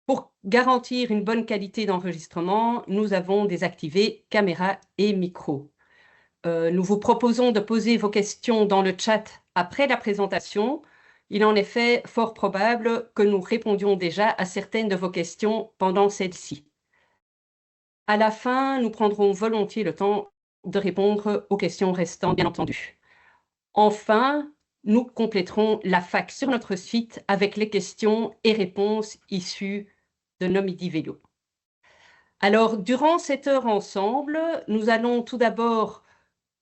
Pour garantir une bonne qualité d'enregistrement, nous avons désactivé caméra et micro. Nous vous proposons de poser vos questions dans le chat après la présentation. Il est en effet fort probable que nous répondions déjà à certaines de vos questions pendant celle-ci. À la fin, nous prendrons volontiers le temps de répondre aux questions restantes, bien entendu. Enfin, nous compléterons la FAQ sur notre site avec les questions et réponses issues de nos Midi Vélo. Alors, durant cette heure ensemble, nous allons tout d'abord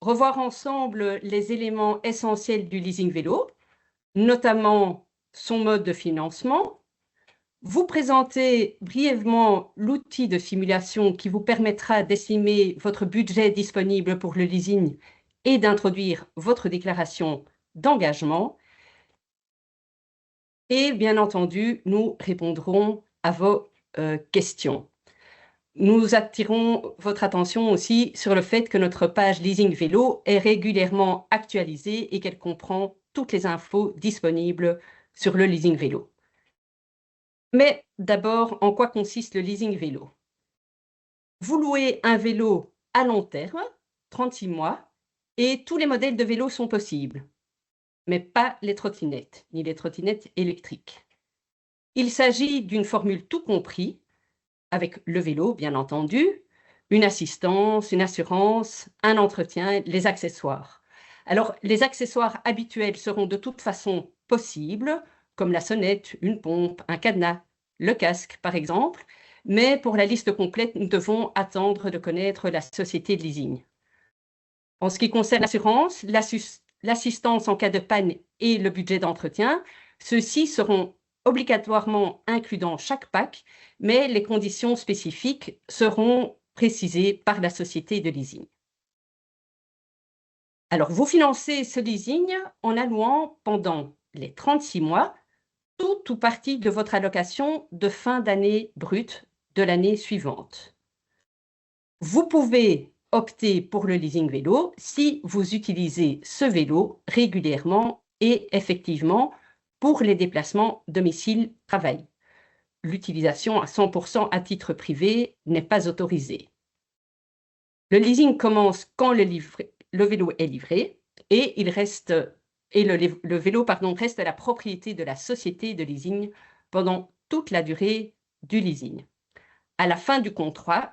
revoir ensemble les éléments essentiels du leasing vélo, notamment son mode de financement, vous présenter brièvement l'outil de simulation qui vous permettra d'estimer votre budget disponible pour le leasing et d'introduire votre déclaration d'engagement. Et bien entendu, nous répondrons à vos questions. Nous attirons votre attention aussi sur le fait que notre page Leasing Vélo est régulièrement actualisée et qu'elle comprend toutes les infos disponibles sur le leasing vélo. Mais d'abord, en quoi consiste le leasing vélo? Vous louez un vélo à long terme, 36 mois, et tous les modèles de vélos sont possibles, mais pas les trottinettes, ni les trottinettes électriques. Il s'agit d'une formule tout compris, avec le vélo, bien entendu, une assistance, une assurance, un entretien, les accessoires. Alors, les accessoires habituels seront de toute façon possibles, comme la sonnette, une pompe, un cadenas, le casque, par exemple, mais pour la liste complète, nous devons attendre de connaître la société de leasing. En ce qui concerne l'assurance, l'assistance en cas de panne et le budget d'entretien, ceux-ci seront obligatoirement inclus dans chaque pack, mais les conditions spécifiques seront précisées par la société de leasing. Alors, vous financez ce leasing en allouant pendant les 36 mois tout ou partie de votre allocation de fin d'année brute de l'année suivante. Vous pouvez opter pour le leasing vélo si vous utilisez ce vélo régulièrement et effectivement pour les déplacements domicile-travail. L'utilisation à 100% à titre privé n'est pas autorisée. Le leasing commence quand le vélo est livré et le vélo reste la propriété de la société de leasing pendant toute la durée du leasing. À la fin du contrat,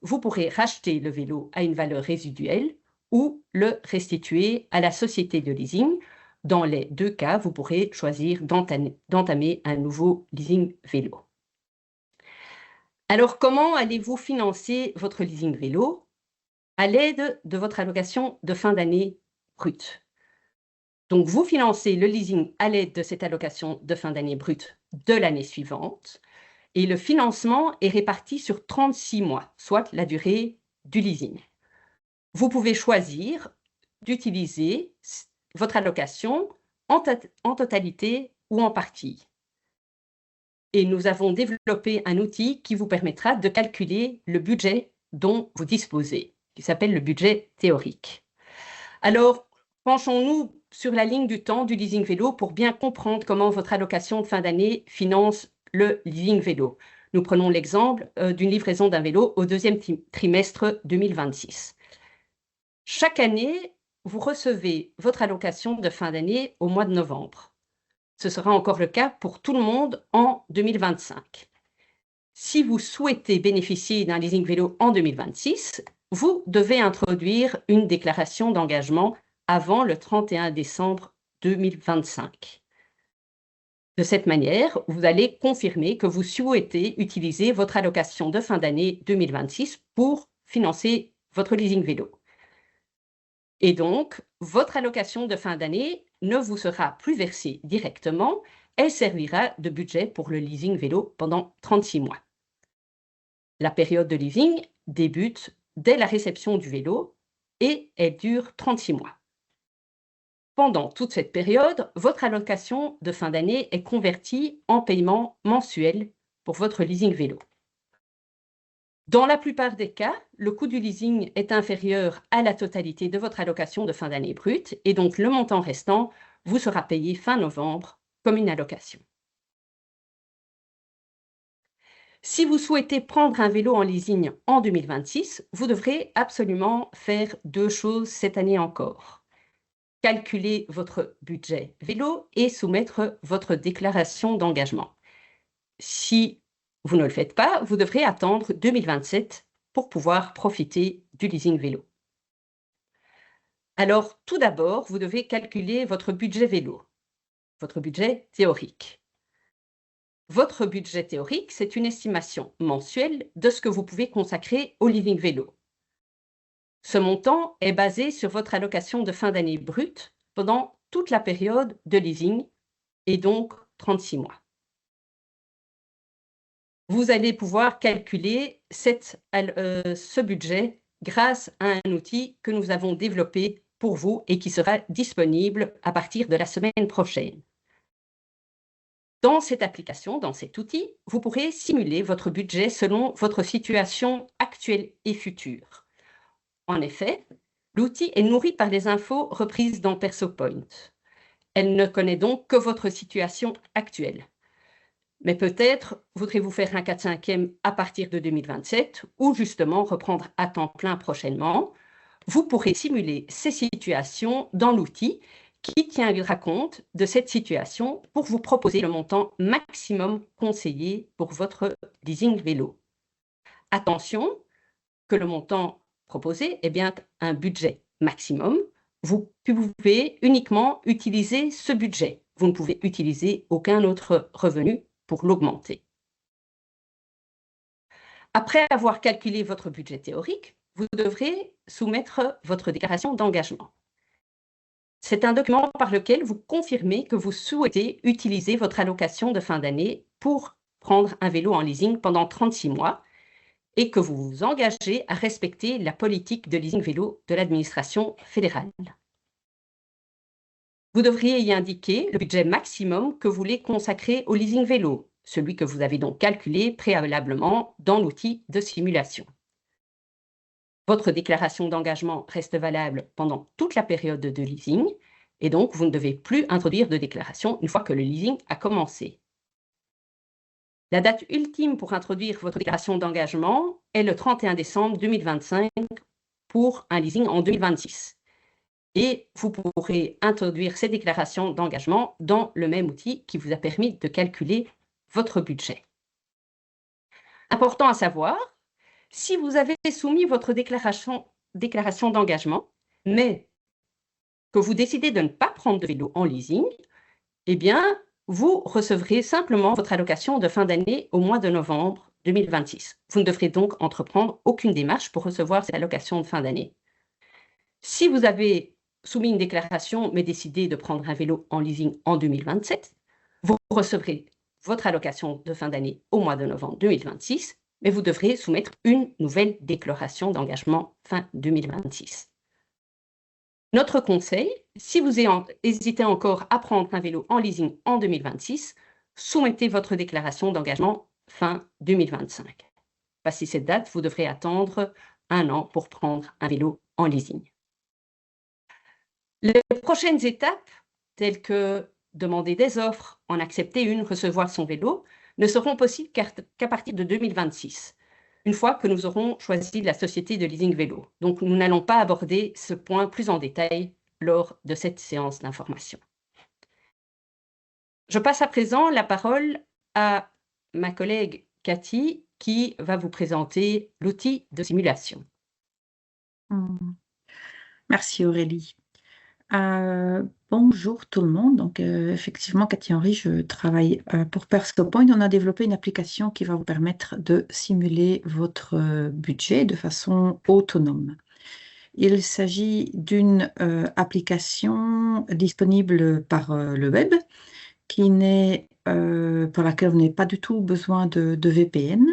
vous pourrez racheter le vélo à une valeur résiduelle ou le restituer à la société de leasing. Dans les deux cas, vous pourrez choisir d'entamer un nouveau leasing vélo. Alors, comment allez-vous financer votre leasing vélo? À l'aide de votre allocation de fin d'année brute. Donc, vous financez le leasing à l'aide de cette allocation de fin d'année brute de l'année suivante. Et le financement est réparti sur 36 mois, soit la durée du leasing. Vous pouvez choisir d'utiliser votre allocation en totalité ou en partie. Et nous avons développé un outil qui vous permettra de calculer le budget dont vous disposez, qui s'appelle le budget théorique. Alors, penchons-nous sur la ligne du temps du leasing vélo pour bien comprendre comment votre allocation de fin d'année finance le leasing vélo. Nous prenons l'exemple d'une livraison d'un vélo au deuxième trimestre 2026. Chaque année, vous recevez votre allocation de fin d'année au mois de novembre. Ce sera encore le cas pour tout le monde en 2025. Si vous souhaitez bénéficier d'un leasing vélo en 2026, vous devez introduire une déclaration d'engagement avant le 31 décembre 2025. De cette manière, vous allez confirmer que vous souhaitez utiliser votre allocation de fin d'année 2026 pour financer votre leasing vélo. Et donc, votre allocation de fin d'année ne vous sera plus versée directement, elle servira de budget pour le leasing vélo pendant 36 mois. La période de leasing débute dès la réception du vélo et elle dure 36 mois. Pendant toute cette période, votre allocation de fin d'année est convertie en paiement mensuel pour votre leasing vélo. Dans la plupart des cas, le coût du leasing est inférieur à la totalité de votre allocation de fin d'année brute et donc le montant restant vous sera payé fin novembre comme une allocation. Si vous souhaitez prendre un vélo en leasing en 2026, vous devrez absolument faire 2 choses cette année encore. Calculer votre budget vélo et soumettre votre déclaration d'engagement. Si vous ne le faites pas, vous devrez attendre 2027 pour pouvoir profiter du leasing vélo. Alors, tout d'abord, vous devez calculer votre budget vélo, votre budget théorique. Votre budget théorique, c'est une estimation mensuelle de ce que vous pouvez consacrer au leasing vélo. Ce montant est basé sur votre allocation de fin d'année brute pendant toute la période de leasing, et donc 36 mois. Vous allez pouvoir calculer ce budget grâce à un outil que nous avons développé pour vous et qui sera disponible à partir de la semaine prochaine. Dans cette application, dans cet outil, vous pourrez simuler votre budget selon votre situation actuelle et future. En effet, l'outil est nourri par les infos reprises dans PersoPoint. Elle ne connaît donc que votre situation actuelle. Mais peut-être voudrez-vous faire un 4/5e à partir de 2027 ou justement reprendre à temps plein prochainement. Vous pourrez simuler ces situations dans l'outil qui tiendra compte de cette situation pour vous proposer le montant maximum conseillé pour votre leasing vélo. Attention que le montant proposé est bien un budget maximum. Vous pouvez uniquement utiliser ce budget. Vous ne pouvez utiliser aucun autre revenu pour l'augmenter. Après avoir calculé votre budget théorique, vous devrez soumettre votre déclaration d'engagement. C'est un document par lequel vous confirmez que vous souhaitez utiliser votre allocation de fin d'année pour prendre un vélo en leasing pendant 36 mois et que vous vous engagez à respecter la politique de leasing vélo de l'administration fédérale. Vous devriez y indiquer le budget maximum que vous voulez consacrer au leasing vélo, celui que vous avez donc calculé préalablement dans l'outil de simulation. Votre déclaration d'engagement reste valable pendant toute la période de leasing et donc vous ne devez plus introduire de déclaration une fois que le leasing a commencé. La date ultime pour introduire votre déclaration d'engagement est le 31 décembre 2025 pour un leasing en 2026. Et vous pourrez introduire ces déclarations d'engagement dans le même outil qui vous a permis de calculer votre budget. Important à savoir, si vous avez soumis votre déclaration d'engagement, mais que vous décidez de ne pas prendre de vélo en leasing, eh bien, vous recevrez simplement votre allocation de fin d'année au mois de novembre 2026. Vous ne devrez donc entreprendre aucune démarche pour recevoir cette allocation de fin d'année. Si vous avez soumis une déclaration mais décidé de prendre un vélo en leasing en 2027, vous recevrez votre allocation de fin d'année au mois de novembre 2026, mais vous devrez soumettre une nouvelle déclaration d'engagement fin 2026. Notre conseil, si vous hésitez encore à prendre un vélo en leasing en 2026, soumettez votre déclaration d'engagement fin 2025. Passé cette date, vous devrez attendre 1 an pour prendre un vélo en leasing. Les prochaines étapes, telles que demander des offres, en accepter une, recevoir son vélo, ne seront possibles qu'à partir de 2026, une fois que nous aurons choisi la société de leasing vélo. Donc, nous n'allons pas aborder ce point plus en détail lors de cette séance d'information. Je passe à présent la parole à ma collègue Cathy, qui va vous présenter l'outil de simulation. Merci Aurélie. Bonjour tout le monde. Donc, effectivement, Cathy Henry, je travaille pour PersoPoint. On a développé une application qui va vous permettre de simuler votre budget de façon autonome. Il s'agit d'une application disponible par le web pour laquelle vous n'avez pas du tout besoin de VPN.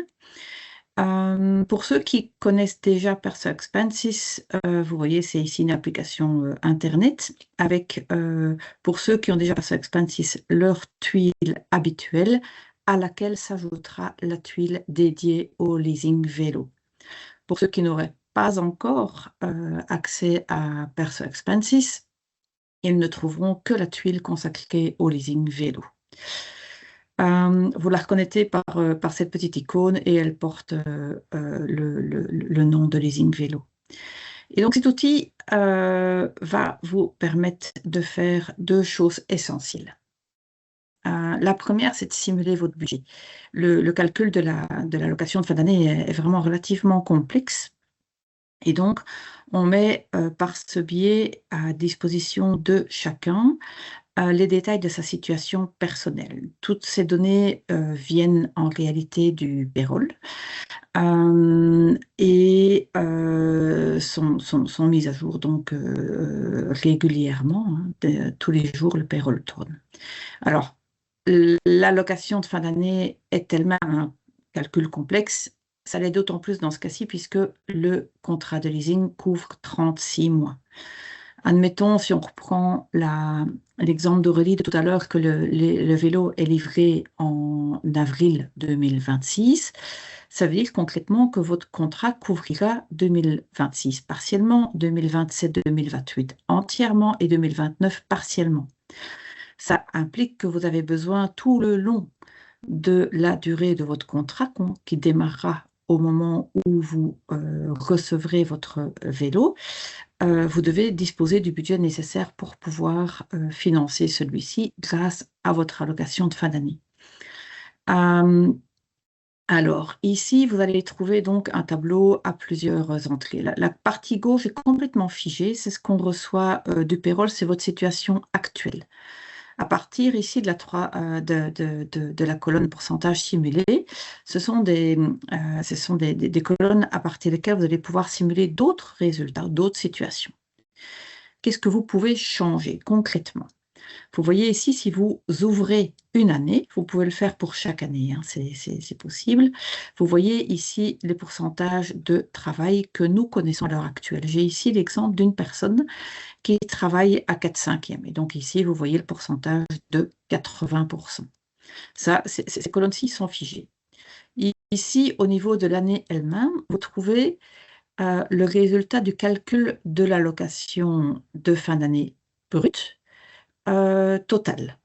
Pour ceux qui connaissent déjà Perso Expenses, vous voyez, c'est ici une application Internet avec, pour ceux qui ont déjà Perso Expenses, leur tuile habituelle à laquelle s'ajoutera la tuile dédiée au leasing vélo. Pour ceux qui n'auraient pas encore accès à Perso Expenses, ils ne trouveront que la tuile consacrée au leasing vélo. Vous la reconnaissez par cette petite icône et elle porte le nom de leasing vélo. Et donc cet outil va vous permettre de faire deux choses essentielles. La première, c'est de simuler votre budget. Le calcul de la location de fin d'année est vraiment relativement complexe. Et donc, on met par ce biais à disposition de chacun les détails de sa situation personnelle. Toutes ces données viennent en réalité du payroll et sont mises à jour donc régulièrement. Tous les jours, le payroll tourne. Alors, l'allocation de fin d'année est elle-même un calcul complexe. Ça l'est d'autant plus dans ce cas-ci puisque le contrat de leasing couvre 36 mois. Admettons, si on reprend l'exemple d'Aurélie de tout à l'heure, que le vélo est livré en avril 2026, ça veut dire concrètement que votre contrat couvrira 2026 partiellement, 2027-2028 entièrement et 2029 partiellement. Ça implique que vous avez besoin tout le long de la durée de votre contrat qui démarrera au moment où vous recevrez votre vélo. Vous devez disposer du budget nécessaire pour pouvoir financer celui-ci grâce à votre allocation de fin d'année. Alors, ici, vous allez trouver donc un tableau à plusieurs entrées. La partie gauche est complètement figée, c'est ce qu'on reçoit du payroll, c'est votre situation actuelle. À partir ici de la colonne pourcentage simulé, ce sont des colonnes à partir desquelles vous allez pouvoir simuler d'autres résultats, d'autres situations. Qu'est-ce que vous pouvez changer concrètement? Vous voyez ici, si vous ouvrez une année, vous pouvez le faire pour chaque année, hein, c'est possible. Vous voyez ici les pourcentages de travail que nous connaissons à l'heure actuelle. J'ai ici l'exemple d'une personne qui travaille à 4/5. Et donc ici, vous voyez le pourcentage de 80%. Ça, ces colonnes-ci sont figées. Ici, au niveau de l'année elle-même, vous trouvez le résultat du calcul de l'allocation de fin d'année brute totale.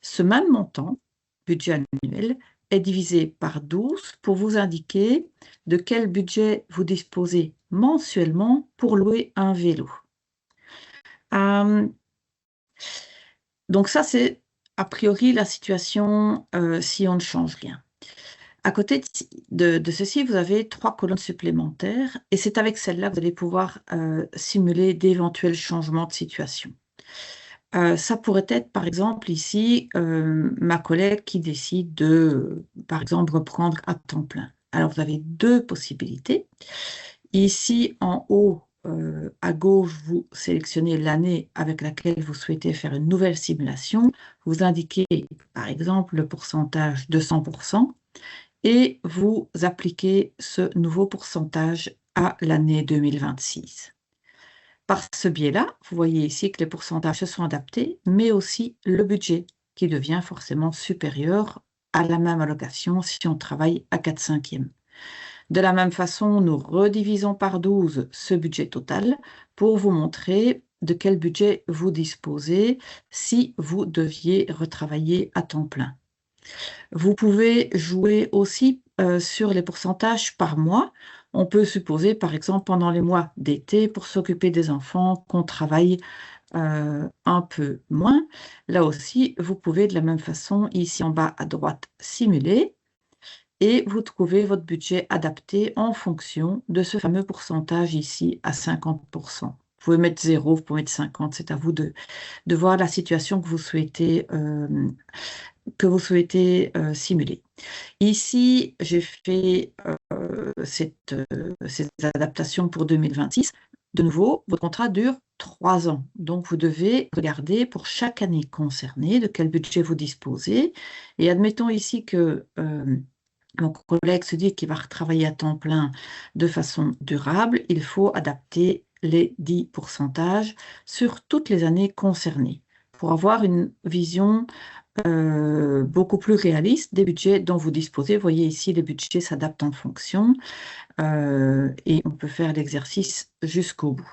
Ce même montant, budget annuel, est divisé par 12 pour vous indiquer de quel budget vous disposez mensuellement pour louer un vélo. Donc ça, c'est a priori la situation si on ne change rien. À côté de ceci, vous avez 3 colonnes supplémentaires et c'est avec celle-là que vous allez pouvoir simuler d'éventuels changements de situation. Ça pourrait être, par exemple, ici, ma collègue qui décide de, par exemple, reprendre à temps plein. Alors, vous avez deux possibilités. Ici, en haut, à gauche, vous sélectionnez l'année avec laquelle vous souhaitez faire une nouvelle simulation. Vous indiquez, par exemple, le pourcentage de 100% et vous appliquez ce nouveau pourcentage à l'année 2026. Par ce biais-là, vous voyez ici que les pourcentages se sont adaptés, mais aussi le budget qui devient forcément supérieur à la même allocation si on travaille à 4/5. De la même façon, nous redivisons par 12 ce budget total pour vous montrer de quel budget vous disposez si vous deviez retravailler à temps plein. Vous pouvez jouer aussi sur les pourcentages par mois. On peut supposer, par exemple, pendant les mois d'été, pour s'occuper des enfants, qu'on travaille un peu moins. Là aussi, vous pouvez de la même façon, ici en bas à droite, simuler et vous trouvez votre budget adapté en fonction de ce fameux pourcentage ici à 50%. Vous pouvez mettre 0, vous pouvez mettre 50, c'est à vous de voir la situation que vous souhaitez simuler. Ici, j'ai fait ces adaptations pour 2026. De nouveau, votre contrat dure 3 ans. Donc, vous devez regarder pour chaque année concernée de quel budget vous disposez. Et admettons ici que mon collègue se dit qu'il va retravailler à temps plein de façon durable. Il faut adapter les 10 pourcentages sur toutes les années concernées pour avoir une vision beaucoup plus réaliste des budgets dont vous disposez. Vous voyez ici, les budgets s'adaptent en fonction et on peut faire l'exercice jusqu'au bout.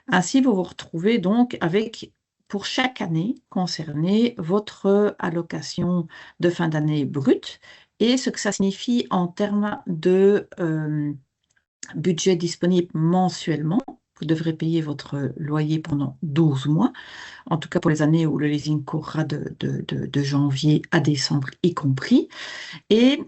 Ainsi, vous vous retrouvez donc avec, pour chaque année concernée, votre allocation de fin d'année brute et ce que ça signifie en termes de budget disponible mensuellement. Vous devrez payer votre loyer pendant 12 mois, en tout cas pour les années où le leasing courra de janvier à décembre y compris. Et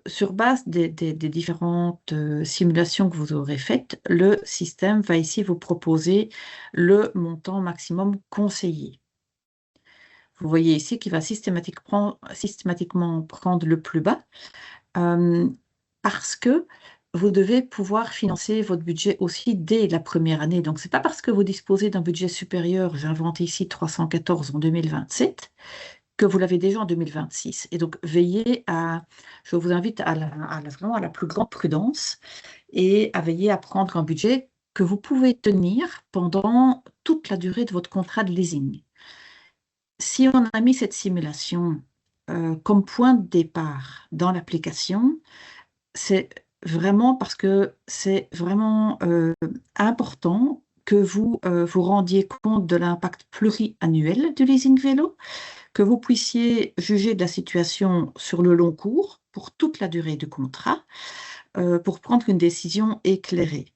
sur base des différentes simulations que vous aurez faites, le système va ici vous proposer le montant maximum conseillé. Vous voyez ici qu'il va systématiquement prendre le plus bas parce que vous devez pouvoir financer votre budget aussi dès la première année. Donc, ce n'est pas parce que vous disposez d'un budget supérieur, j'invente ici 314 en 2027, que vous l'avez déjà en 2026. Et donc, je vous invite vraiment à la plus grande prudence et à veiller à prendre un budget que vous pouvez tenir pendant toute la durée de votre contrat de leasing. Si on a mis cette simulation comme point de départ dans l'application, c'est vraiment parce que c'est vraiment important que vous vous rendiez compte de l'impact pluriannuel du leasing vélo, que vous puissiez juger de la situation sur le long cours, pour toute la durée du contrat, pour prendre une décision éclairée.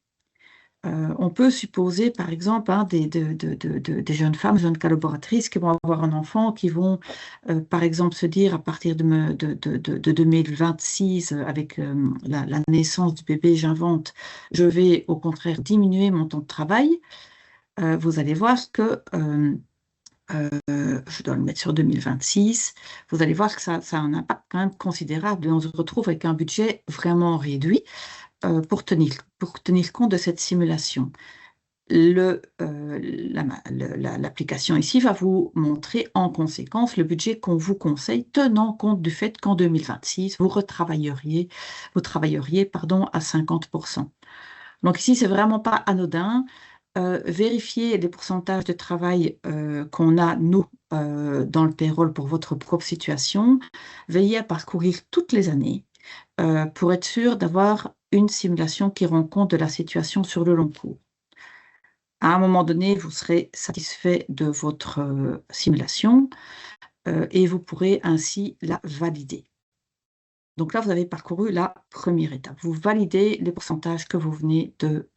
On peut supposer, par exemple, des jeunes femmes, jeunes collaboratrices qui vont avoir un enfant, qui vont, par exemple, se dire à partir de 2026, avec la naissance du bébé, j'invente, je vais au contraire diminuer mon temps de travail. Vous allez voir que je dois le mettre sur 2026, vous allez voir que ça a un impact quand même considérable et on se retrouve avec un budget vraiment réduit pour tenir compte de cette simulation. L'application ici va vous montrer en conséquence le budget qu'on vous conseille, tenant compte du fait qu'en 2026, vous travailleriez à 50%. Donc ici, c'est vraiment pas anodin. Vérifiez les pourcentages de travail qu'on a, nous, dans le payroll pour votre propre situation. Veillez à parcourir toutes les années pour être sûr d'avoir une simulation qui rend compte de la situation sur le long cours. À un moment donné, vous serez satisfait de votre simulation et vous pourrez ainsi la valider. Donc là, vous avez parcouru la première étape. Vous validez les pourcentages que vous venez de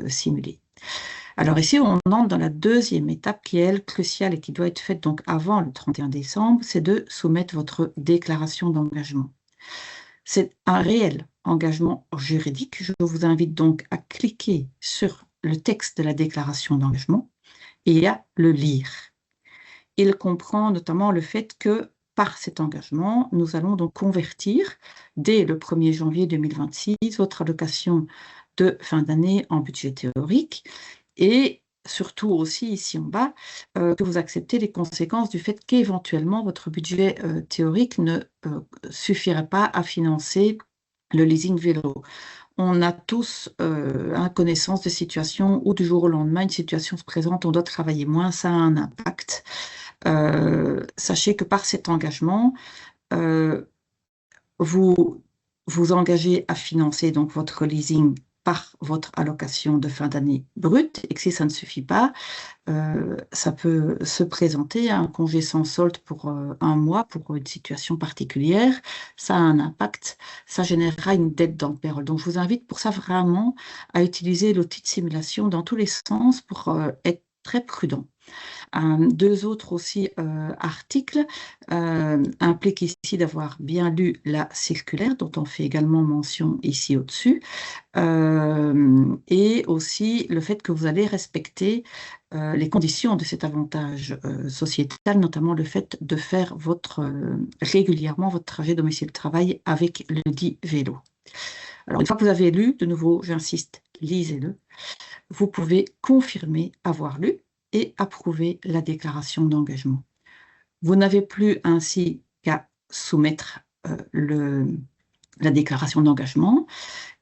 simuler. Alors ici, on entre dans la deuxième étape qui est, elle, cruciale et qui doit être faite donc avant le 31 décembre, c'est de soumettre votre déclaration d'engagement. C'est un réel engagement juridique. Je vous invite donc à cliquer sur le texte de la déclaration d'engagement et à le lire. Il comprend notamment le fait que par cet engagement, nous allons donc convertir dès le 1er janvier 2026 votre allocation de fin d'année en budget théorique et surtout aussi ici en bas, que vous acceptez les conséquences du fait qu'éventuellement votre budget théorique ne suffirait pas à financer le leasing vélo. On a tous connaissance de situations où du jour au lendemain, une situation se présente, on doit travailler moins, ça a un impact. Sachez que par cet engagement, vous vous engagez à financer donc votre leasing par votre allocation de fin d'année brute et que si ça ne suffit pas, ça peut se présenter un congé sans solde pour un mois, pour une situation particulière. Ça a un impact, ça générera une dette dans le payroll. Donc, je vous invite pour ça vraiment à utiliser l'outil de simulation dans tous les sens pour être très prudent. Deux autres aussi articles impliquent ici d'avoir bien lu la circulaire dont on fait également mention ici au-dessus et aussi le fait que vous allez respecter les conditions de cet avantage sociétal, notamment le fait de faire régulièrement votre trajet domicile-travail avec le dit vélo. Alors, une fois que vous avez lu, de nouveau, j'insiste, lisez-le. Vous pouvez confirmer avoir lu et approuver la déclaration d'engagement. Vous n'avez plus ainsi qu'à soumettre la déclaration d'engagement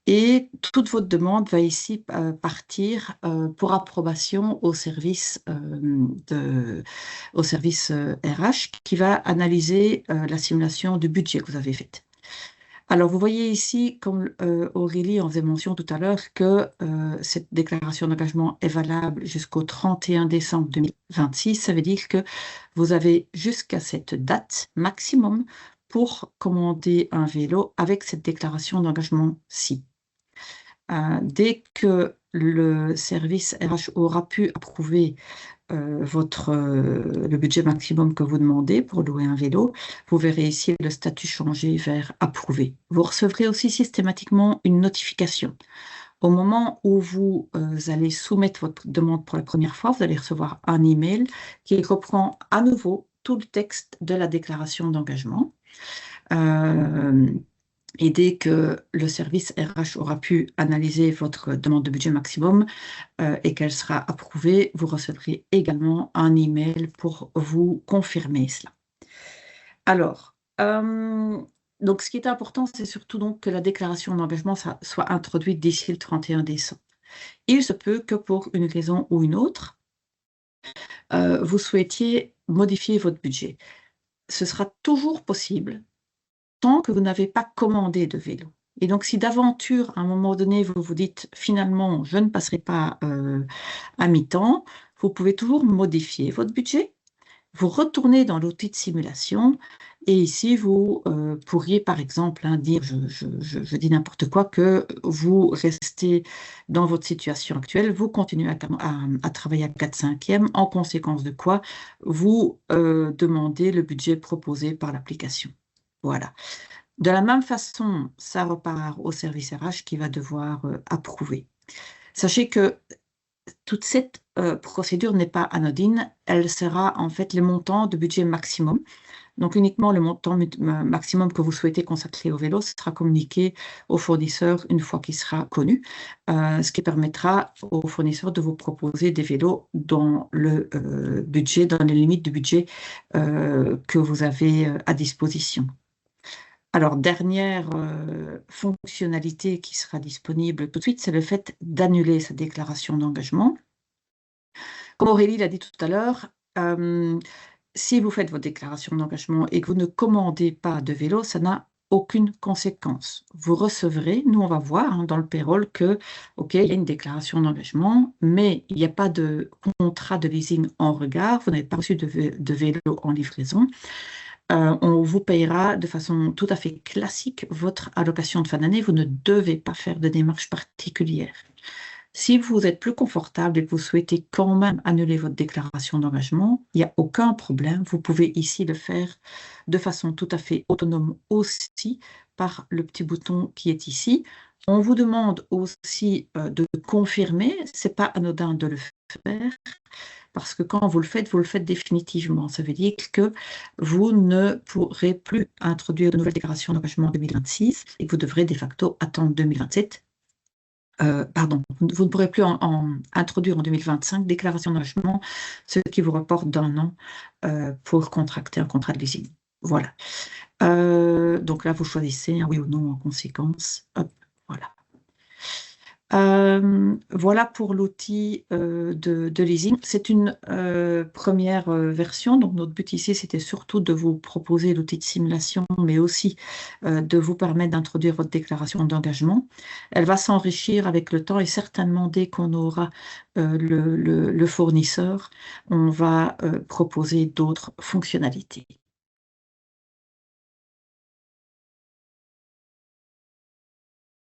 et toute votre demande va ici partir pour approbation au service RH qui va analyser la simulation du budget que vous avez faite. Alors, vous voyez ici, comme Aurélie en faisait mention tout à l'heure, que cette déclaration d'engagement est valable jusqu'au 31 décembre 2026. Ça veut dire que vous avez jusqu'à cette date maximum pour commander un vélo avec cette déclaration d'engagement-ci. Dès que le service RH aura pu approuver le budget maximum que vous demandez pour louer un vélo, vous verrez ici le statut changer vers approuvé. Vous recevrez aussi systématiquement une notification. Au moment où vous allez soumettre votre demande pour la première fois, vous allez recevoir un email qui reprend à nouveau tout le texte de la déclaration d'engagement. Et dès que le service RH aura pu analyser votre demande de budget maximum et qu'elle sera approuvée, vous recevrez également un email pour vous confirmer cela. Alors, donc ce qui est important, c'est surtout donc que la déclaration d'engagement soit introduite d'ici le 31 décembre. Il se peut que pour une raison ou une autre, vous souhaitiez modifier votre budget. Ce sera toujours possible tant que vous n'avez pas commandé de vélo. Et donc, si d'aventure, à un moment donné, vous vous dites finalement, je ne passerai pas à mi-temps, vous pouvez toujours modifier votre budget. Vous retournez dans l'outil de simulation et ici, vous pourriez par exemple dire, je dis n'importe quoi, que vous restez dans votre situation actuelle, vous continuez à travailler à 4/5e, en conséquence de quoi vous demandez le budget proposé par l'application. Voilà. De la même façon, ça repart au service RH qui va devoir approuver. Sachez que toute cette procédure n'est pas anodine, elle sera en fait le montant de budget maximum. Donc uniquement le montant maximum que vous souhaitez consacrer au vélo sera communiqué au fournisseur une fois qu'il sera connu, ce qui permettra au fournisseur de vous proposer des vélos dans le budget, dans les limites du budget que vous avez à disposition. Alors, dernière fonctionnalité qui sera disponible tout de suite, c'est le fait d'annuler sa déclaration d'engagement. Comme Aurélie l'a dit tout à l'heure, si vous faites votre déclaration d'engagement et que vous ne commandez pas de vélo, ça n'a aucune conséquence. Vous recevrez, nous on va voir dans le payroll que, ok, il y a une déclaration d'engagement, mais il n'y a pas de contrat de leasing en regard, vous n'avez pas reçu de vélo en livraison. On vous payera de façon tout à fait classique votre allocation de fin d'année. Vous ne devez pas faire de démarche particulière. Si vous êtes plus confortable et que vous souhaitez quand même annuler votre déclaration d'engagement, il n'y a aucun problème. Vous pouvez ici le faire de façon tout à fait autonome aussi par le petit bouton qui est ici. On vous demande aussi de confirmer, ce n'est pas anodin de le faire, parce que quand vous le faites définitivement. Ça veut dire que vous ne pourrez plus introduire de nouvelles déclarations d'engagement en 2026 et que vous devrez de facto attendre 2027. Pardon, vous ne pourrez plus introduire en 2025 déclaration d'engagement, ce qui vous reporte d'un an pour contracter un contrat de leasing. Voilà. Donc là, vous choisissez un oui ou non en conséquence. Hop, voilà. Voilà pour l'outil de leasing. C'est une première version. Donc, notre but ici, c'était surtout de vous proposer l'outil de simulation, mais aussi de vous permettre d'introduire votre déclaration d'engagement. Elle va s'enrichir avec le temps et certainement dès qu'on aura le fournisseur, on va proposer d'autres fonctionnalités.